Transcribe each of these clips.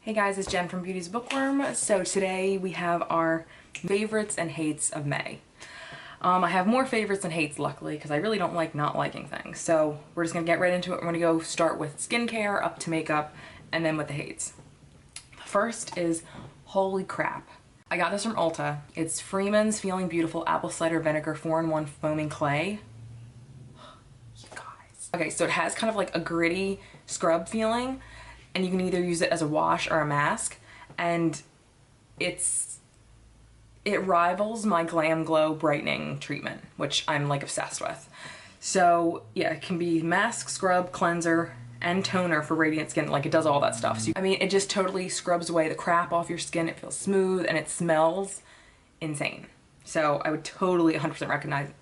Hey guys, it's Jen from Beauty's Bookworm. So today we have our favorites and hates of May. I have more favorites than hates, luckily, because I really don't like not liking things. So we're just going to get right into it. We're going to go start with skincare, up to makeup, and then with the hates. First is, holy crap. I got this from Ulta. It's Freeman's Feeling Beautiful Apple Cider Vinegar 4-in-1 Foaming Clay. You guys. Okay, so it has kind of like a gritty scrub feeling, and you can either use it as a wash or a mask, and it rivals my Glam Glow brightening treatment, which I'm like obsessed with. So yeah, it can be mask, scrub, cleanser, and toner for radiant skin. Like, it does all that stuff. So I mean, it just totally scrubs away the crap off your skin. It feels smooth and it smells insane. So I would totally 100%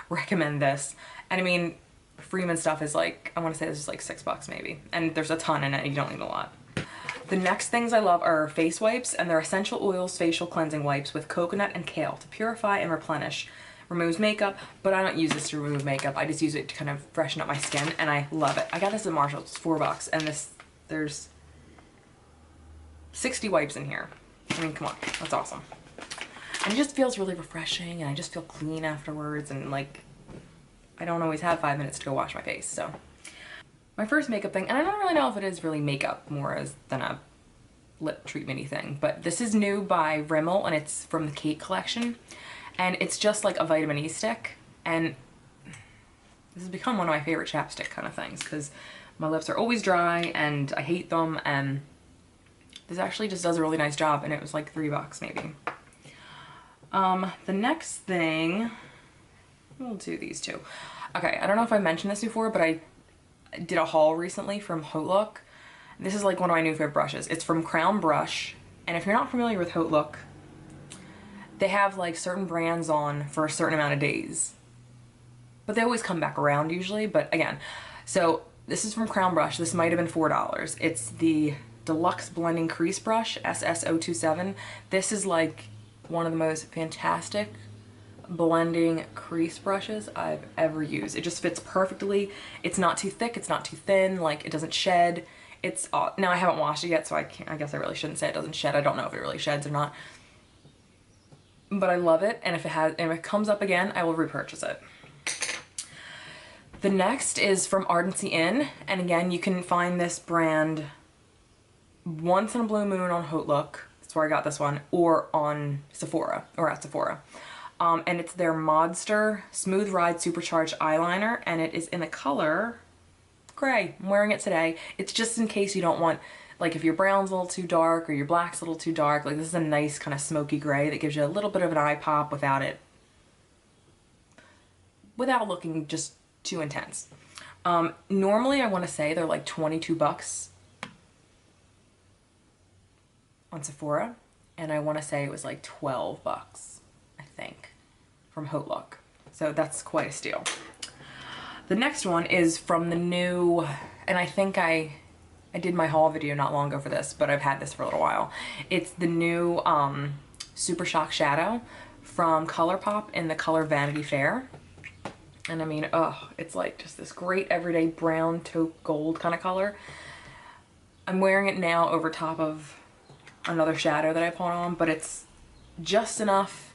recommend this. And I mean, Freeman stuff is like, I want to say this is like $6 maybe, and there's a ton in it. You don't need a lot. The next things I love are face wipes, and they're essential oils facial cleansing wipes with coconut and kale to purify and replenish. Removes makeup, but I don't use this to remove makeup. I just use it to kind of freshen up my skin, and I love it. I got this at Marshall's. It's $4, and there's 60 wipes in here. I mean, come on, that's awesome. And it just feels really refreshing, and I just feel clean afterwards, and like, I don't always have 5 minutes to go wash my face. So my first makeup thing, and I don't really know if it is really makeup more than a lip treatment-y thing, but this is new by Rimmel, and it's from the Cake collection, and it's just like a vitamin E stick, and this has become one of my favorite chapstick kind of things because my lips are always dry and I hate them, and this actually just does a really nice job, and it was like $3 maybe. The next thing, we'll do these two. Okay, I don't know if I mentioned this before, but I did a haul recently from Haute Look. This is like one of my new favorite brushes. It's from Crown Brush, and if you're not familiar with Haute Look, they have like certain brands on for a certain amount of days, but they always come back around usually. But again, so this is from Crown Brush. This might have been $4. It's the Deluxe Blending Crease Brush, SS027. This is like one of the most fantastic blending crease brushes I've ever used. It just fits perfectly. It's not too thick, it's not too thin, like it doesn't shed. It's now I haven't washed it yet, so I guess I really shouldn't say it doesn't shed. I don't know if it really sheds or not, but I love it, and if it comes up again, I will repurchase it. The next is from Ardency and again, you can find this brand once in a blue moon on Haute Look. That's where I got this one, or on Sephora, or at Sephora. And it's their MODSTER Smooth Ride Supercharged Eyeliner, and it is in the color gray. I'm wearing it today. It's just in case you don't want, like, if your brown's a little too dark or your black's a little too dark, like this is a nice kind of smoky gray that gives you a little bit of an eye pop without looking just too intense. Normally I want to say they're like $22 on Sephora, and I want to say it was like $12, I think, from Haute Look. So that's quite a steal. The next one is from the new, and I think I did my haul video not long ago for this, but I've had this for a little while. It's the new Super Shock Shadow from Colourpop in the color Vanity Fair. And I mean, oh, it's like just this great everyday brown taupe gold kind of color. I'm wearing it now over top of another shadow that I put on, but it's just enough,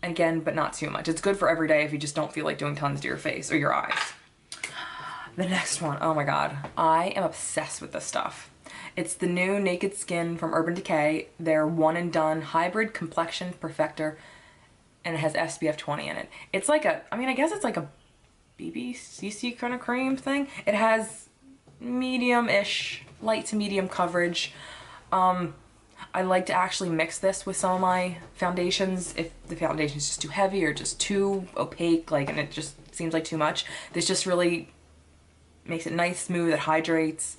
again, but not too much. It's good for every day if you just don't feel like doing tons to your face or your eyes. The next one, oh my god, I am obsessed with this stuff. It's the new Naked Skin from Urban Decay. Their one and done hybrid complexion perfector, and it has SPF 20 in it. It's like a, I mean, I guess it's like a BBCC kind of cream thing. It has medium-ish, light to medium coverage. I like to actually mix this with some of my foundations if the foundation is just too heavy or just too opaque, like, and it just seems like too much. This just really makes it nice, smooth, it hydrates.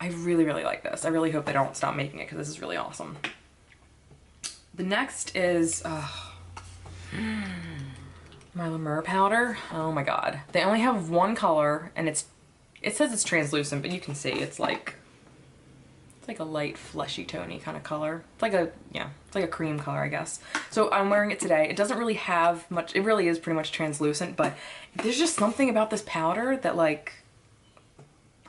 I really, really like this. I really hope they don't stop making it because this is really awesome. The next is my Mer Powder. Oh my god. They only have one color, and it says it's translucent, but you can see it's like a light fleshy tony kind of color. It's like a, yeah, it's like a cream color, I guess. So I'm wearing it today. It doesn't really have much, it really is pretty much translucent, but there's just something about this powder that, like,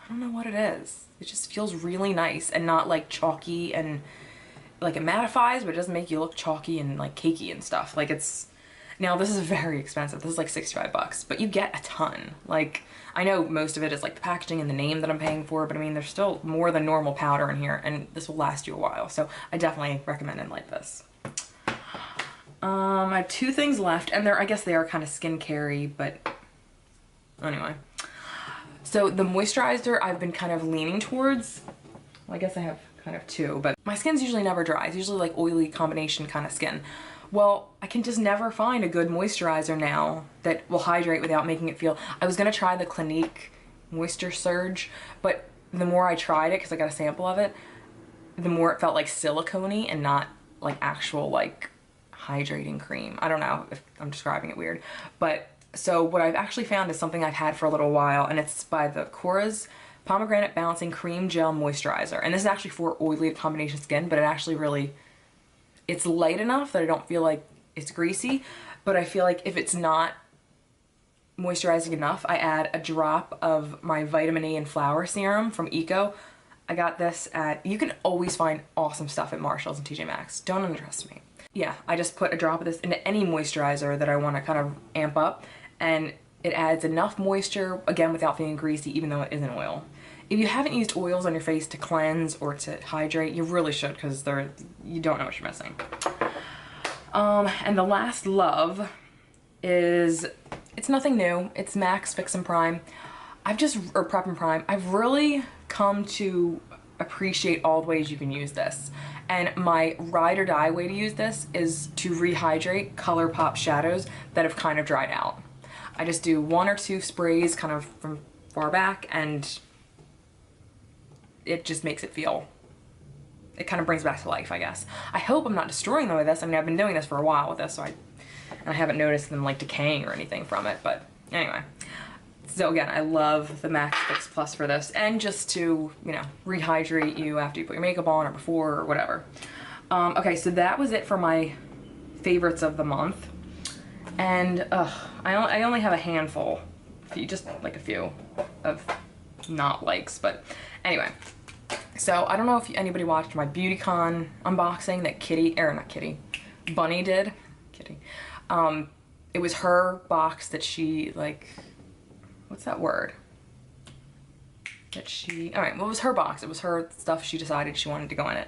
I don't know what it is. It just feels really nice and not like chalky, and like it mattifies, but it doesn't make you look chalky and like cakey and stuff. Like it's, now this is very expensive. This is like 65 bucks, but you get a ton. Like, I know most of it is like the packaging and the name that I'm paying for, but I mean, there's still more than normal powder in here, and this will last you a while. So I definitely recommend it like this. I have two things left, and I guess they are kind of skincare-y, but anyway. So the moisturizer I've been kind of leaning towards, well, I guess I have kind of two, but my skin's usually never dry. It's usually like oily combination kind of skin. Well, I can just never find a good moisturizer now that will hydrate without making it feel, I was gonna try the Clinique Moisture Surge, but the more I tried it, because I got a sample of it, the more it felt like silicone-y and not like actual like hydrating cream. I don't know if I'm describing it weird, but so what I've actually found is something I've had for a little while, and it's by the Korres Pomegranate Balancing Cream Gel Moisturizer. And this is actually for oily combination skin, but it actually really, it's light enough that I don't feel like it's greasy, but I feel like if it's not moisturizing enough, I add a drop of my vitamin E and flower serum from Eco. I got this at, you can always find awesome stuff at Marshall's and TJ Maxx. Don't underestimate. Yeah, I just put a drop of this into any moisturizer that I want to kind of amp up, and it adds enough moisture, again, without feeling greasy, even though it is an oil. If you haven't used oils on your face to cleanse or to hydrate, you really should, because you don't know what you're missing. And the last love is, it's nothing new. It's MAC's Fix and Prime. Or Prep and Prime. I've really come to appreciate all the ways you can use this. And my ride or die way to use this is to rehydrate Colourpop shadows that have kind of dried out. I just do 1 or 2 sprays kind of from far back, and it just makes it feel, it kind of brings it back to life, I guess. I hope I'm not destroying them with this. I mean, I've been doing this for a while with this, so I haven't noticed them like decaying or anything from it, but anyway. So again, I love the MAC Fix Plus for this, and just to, you know, rehydrate you after you put your makeup on or before or whatever. Okay, so that was it for my favorites of the month. And I only have a handful, just like a few of not likes, but anyway. So I don't know if anybody watched my BeautyCon unboxing that Bunny did. It was her box that she like, what's that word? Alright, well, it was her box. It was her stuff she decided she wanted to go in it.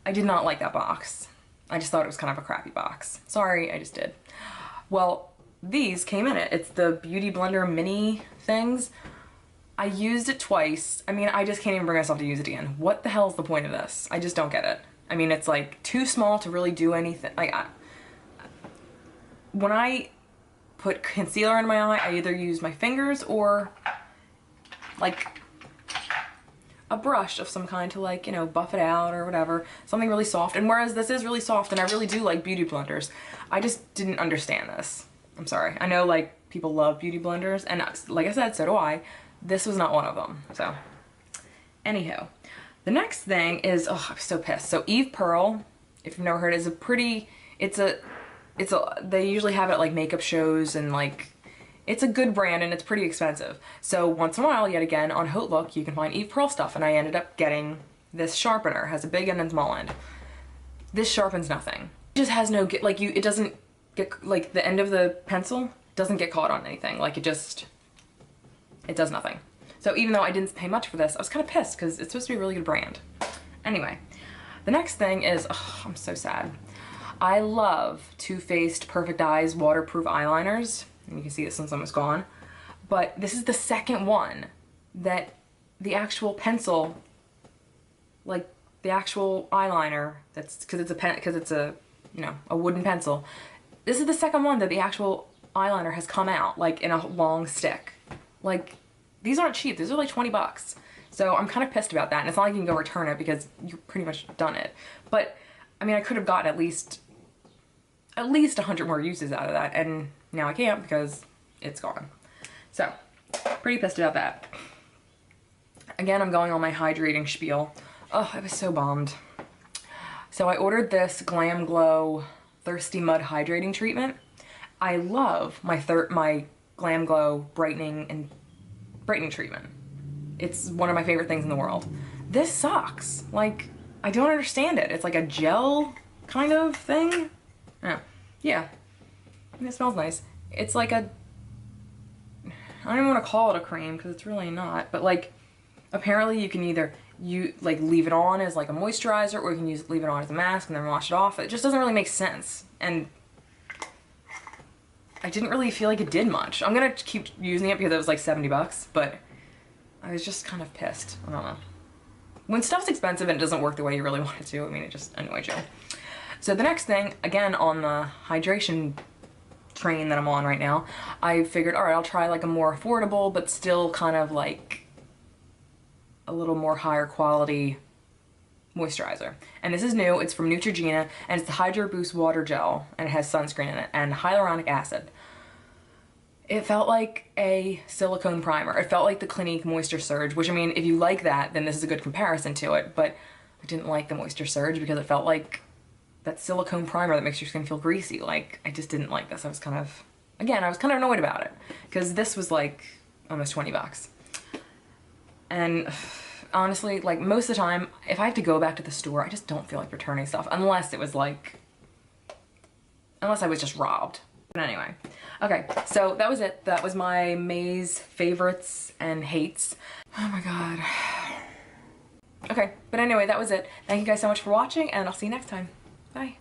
I did not like that box. I just thought it was kind of a crappy box. Sorry, I just did. Well, these came in it. It's the Beauty Blender mini things. I used it twice. I mean, I just can't even bring myself to use it again. What the hell is the point of this? I just don't get it. I mean, it's like too small to really do anything. Like, when I put concealer in my eye, I either use my fingers or like a brush of some kind to, like, you know, buff it out or whatever. Something really soft. And whereas this is really soft and I really do like beauty blenders, I just didn't understand this. I'm sorry. I know like people love beauty blenders, and like I said, so do I. This was not one of them. So anywho, the next thing is, oh, I'm so pissed. So Eve Pearl, if you've never heard, is a pretty, they usually have it at like makeup shows, and like, it's a good brand and it's pretty expensive. So once in a while, yet again, on Haute Look, you can find Eve Pearl stuff, and I ended up getting this sharpener. It has a big end and small end. This sharpens nothing. It just has no, like, it doesn't get, like, the end of the pencil doesn't get caught on anything. Like, it does nothing. So even though I didn't pay much for this, I was kind of pissed because it's supposed to be a really good brand. Anyway, the next thing is, oh, I'm so sad. I love Too Faced Perfect Eyes waterproof eyeliners. And you can see this one's almost gone. But this is the second one that the actual pencil, like the actual eyeliner, that's because it's a you know, a wooden pencil. This is the second one that the actual eyeliner has come out, like in a long stick. Like, these aren't cheap. These are like 20 bucks. So I'm kind of pissed about that. And it's not like you can go return it because you've pretty much done it. But I mean, I could have gotten at least 100 more uses out of that, and now I can't because it's gone. So, pretty pissed about that. Again, I'm going on my hydrating spiel. Oh, I was so bummed. So I ordered this Glam Glow Thirsty Mud Hydrating Treatment. I love my Glam Glow brightening treatment. it's one of my favorite things in the world. This sucks. Like, I don't understand it. It's like a gel kind of thing. Oh, yeah. It smells nice. It's like a, I don't even want to call it a cream because it's really not, but like, apparently you can either leave it on as like a moisturizer, or you can leave it on as a mask and then wash it off. It just doesn't really make sense, and I didn't really feel like it did much. I'm gonna keep using it because it was like 70 bucks, but I was just kind of pissed. I don't know. When stuff's expensive and it doesn't work the way you really want it to, I mean, it just annoys you. So the next thing, again on the hydration train that I'm on right now, I figured, all right, I'll try like a more affordable but still kind of like a little more higher quality moisturizer. And this is new. It's from Neutrogena, and it's the Hydro Boost Water Gel, and it has sunscreen in it and hyaluronic acid. It felt like a silicone primer. It felt like the Clinique Moisture Surge, which, I mean, if you like that, then this is a good comparison to it, but I didn't like the Moisture Surge because it felt like that silicone primer that makes your skin feel greasy. Like, I just didn't like this. I was kind of, again, I was kind of annoyed about it because this was like almost 20 bucks. And honestly, like, most of the time, if I have to go back to the store, I just don't feel like returning stuff unless it was like, unless I was just robbed. But anyway, okay, so that was it. That was my May's favorites and hates. Oh my god. Okay, but anyway, that was it. Thank you guys so much for watching, and I'll see you next time. Bye.